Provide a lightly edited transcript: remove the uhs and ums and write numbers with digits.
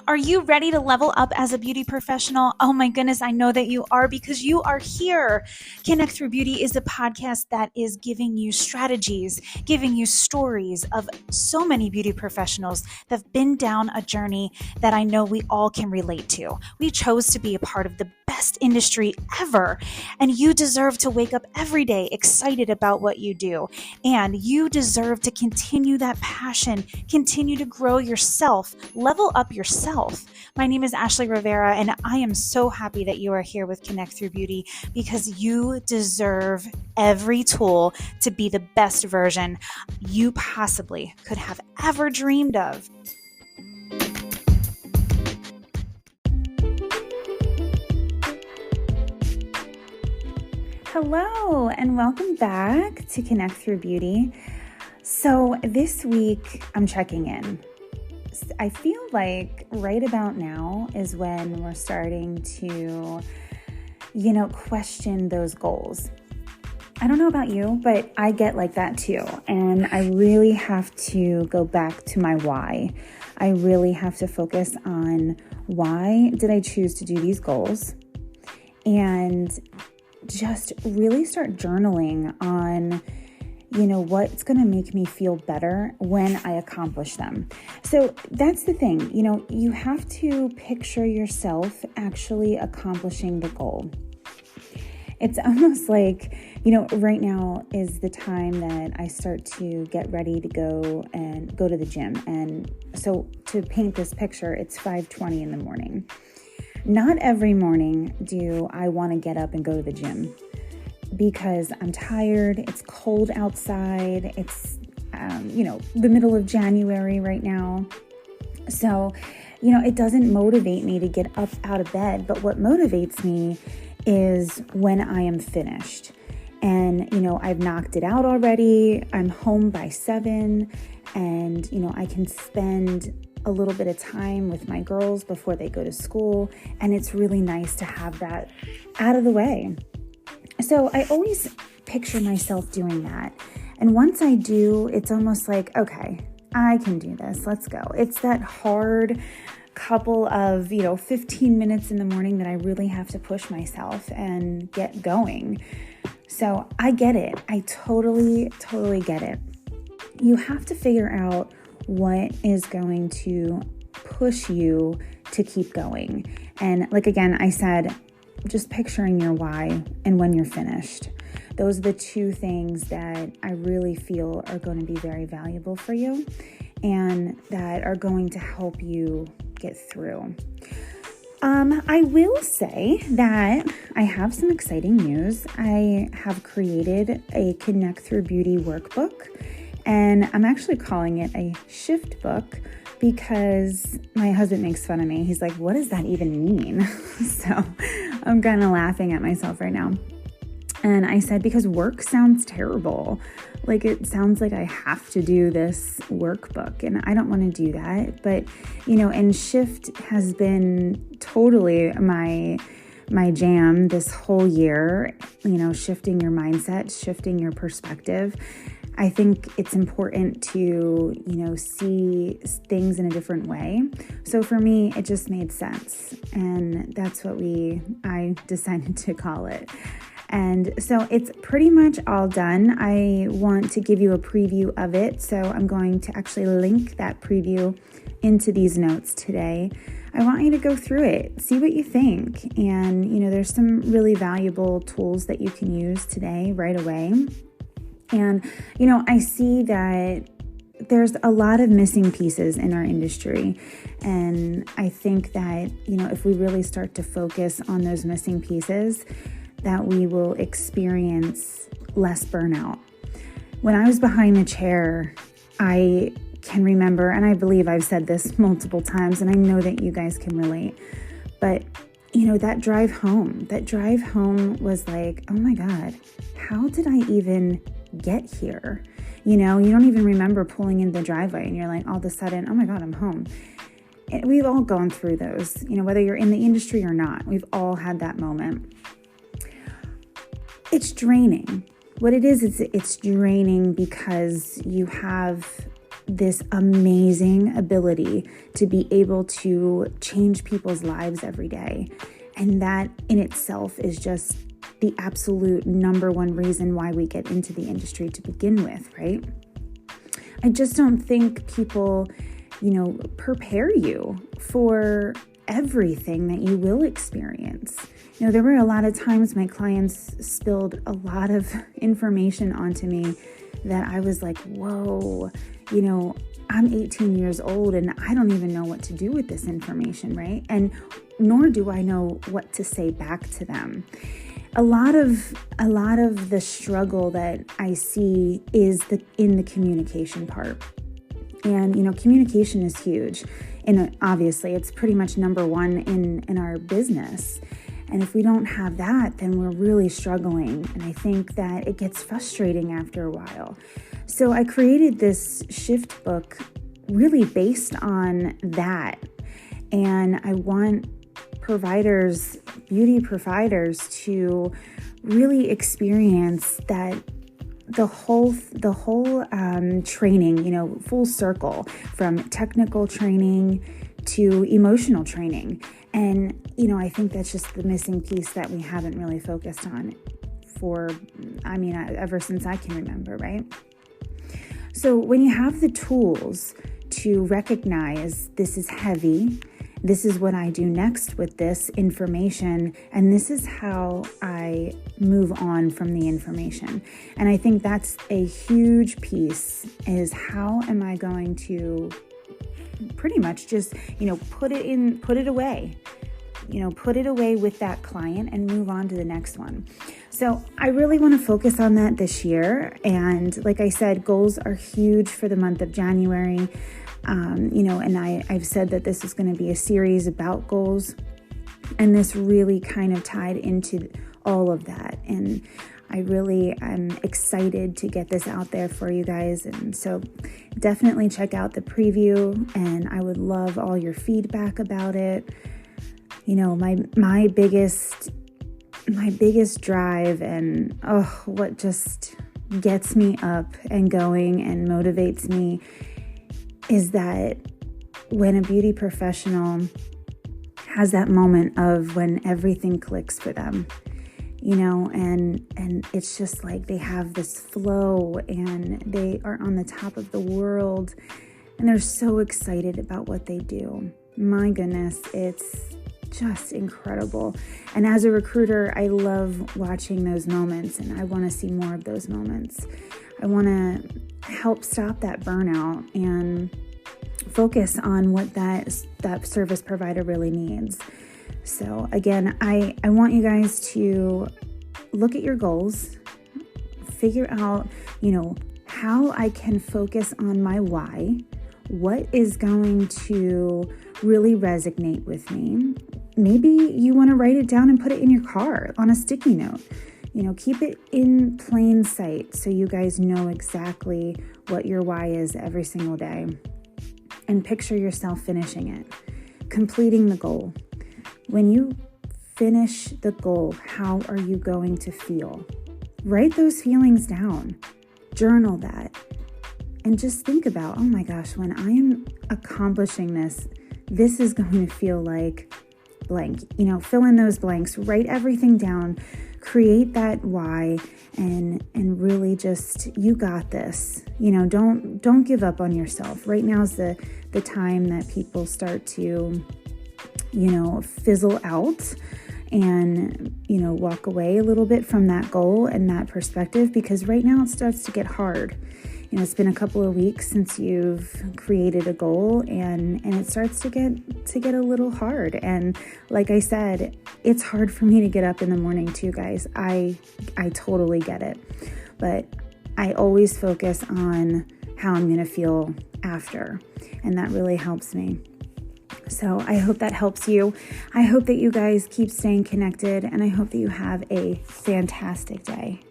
Are you ready to level up as a beauty professional? Oh my goodness, I know that you are because you are here. Connect Through Beauty is a podcast that is giving you strategies, giving you stories of so many beauty professionals that have been down a journey that I know we all can relate to. We chose to be a part of the best industry ever, and you deserve to wake up every day excited about what you do, and you deserve to continue that passion, continue to grow yourself, level up yourself. My name is Ashley Rivera, and I am so happy that you are here with Connect Through Beauty because you deserve every tool to be the best version you possibly could have ever dreamed of. Hello, and welcome back to Connect Through Beauty. So this week, I'm checking in. I feel like right about now is when we're starting to, question those goals. I don't know about you, but I get like that too. And I really have to go back to my why. I really have to focus on why did I choose to do these goals, and just really start journaling on what's going to make me feel better when I accomplish them. So that's the thing, you have to picture yourself actually accomplishing the goal. It's almost like, right now is the time that I start to get ready to go to the gym. And so to paint this picture, it's 5:20 in the morning. Not every morning do I want to get up and go to the gym because I'm tired. It's cold outside. It's, the middle of January right now. So, it doesn't motivate me to get up out of bed. But what motivates me is when I am finished and, I've knocked it out already. I'm home by 7 and, I can spend a little bit of time with my girls before they go to school. And it's really nice to have that out of the way. So I always picture myself doing that. And once I do, it's almost like, okay, I can do this. Let's go. It's that hard couple of, 15 minutes in the morning that I really have to push myself and get going. So I get it. I totally get it. You have to figure out what is going to push you to keep going. And again, I said, just picturing your why and when you're finished. Those are the two things that I really feel are going to be very valuable for you and that are going to help you get through. I will say that I have some exciting news. I have created a Connect Through Beauty workbook, and I'm actually calling it a shift book because my husband makes fun of me. He's like, what does that even mean? So I'm kind of laughing at myself right now. And I said, because work sounds terrible. It sounds like I have to do this workbook, and I don't want to do that. But, and shift has been totally my jam this whole year, shifting your mindset, shifting your perspective. I think it's important to, see things in a different way. So for me, it just made sense. And that's what I decided to call it. And so it's pretty much all done. I want to give you a preview of it. So I'm going to actually link that preview into these notes today. I want you to go through it, see what you think. And, there's some really valuable tools that you can use today, right away. And, I see that there's a lot of missing pieces in our industry. And I think that, if we really start to focus on those missing pieces, that we will experience less burnout. When I was behind the chair, I can remember, and I believe I've said this multiple times, and I know that you guys can relate, but that drive home was like, oh my God, how did I even get here? You don't even remember pulling in the driveway and you're like, all of a sudden, oh my God, I'm home. And we've all gone through those, whether you're in the industry or not, we've all had that moment. It's draining. What it is it's draining because you have this amazing ability to be able to change people's lives every day. And that in itself is just the absolute number one reason why we get into the industry to begin with, right? I just don't think people, prepare you for everything that you will experience. There were a lot of times my clients spilled a lot of information onto me that I was like, whoa, I'm 18 years old and I don't even know what to do with this information, right? And nor do I know what to say back to them. A lot of the struggle that I see is in the communication part. And, communication is huge. And obviously it's pretty much number one in our business. And if we don't have that, then we're really struggling. And I think that it gets frustrating after a while. So I created this shift book really based on that. And I want beauty providers to really experience that the whole training, full circle, from technical training to emotional training. And, I think that's just the missing piece that we haven't really focused on ever since I can remember, right? So when you have the tools to recognize this is heavy, this is what I do next with this information, and this is how I move on from the information. And I think that's a huge piece, is how am I going to pretty much just, put it away. Put it away with that client and move on to the next one. So I really want to focus on that this year. And like I said, goals are huge for the month of January. And I've said that this is going to be a series about goals. And this really kind of tied into all of that. And I'm excited to get this out there for you guys. And so definitely check out the preview. And I would love all your feedback about it. My biggest drive and what just gets me up and going and motivates me is that when a beauty professional has that moment of when everything clicks for them, and it's just like they have this flow and they are on the top of the world and they're so excited about what they do. My goodness, it's just incredible. And as a recruiter, I love watching those moments, and I want to see more of those moments. I want to help stop that burnout and focus on what that service provider really needs. So again, I want you guys to look at your goals, figure out, how I can focus on my why, what is going to really resonate with me. Maybe you want to write it down and put it in your car on a sticky note. Keep it in plain sight so you guys know exactly what your why is every single day. And picture yourself finishing it, completing the goal. When you finish the goal, how are you going to feel? Write those feelings down. Journal that. And just think about, oh my gosh, when I am accomplishing this, this is going to feel like blank. Fill in those blanks, write everything down, create that why, and really just, you got this. Don't give up on yourself. Right now is the time that people start to, fizzle out and, walk away a little bit from that goal and that perspective, because right now it starts to get hard. It's been a couple of weeks since you've created a goal, and it starts to get a little hard. And like I said, it's hard for me to get up in the morning too, guys. I totally get it. But I always focus on how I'm going to feel after, and that really helps me. So I hope that helps you. I hope that you guys keep staying connected, and I hope that you have a fantastic day.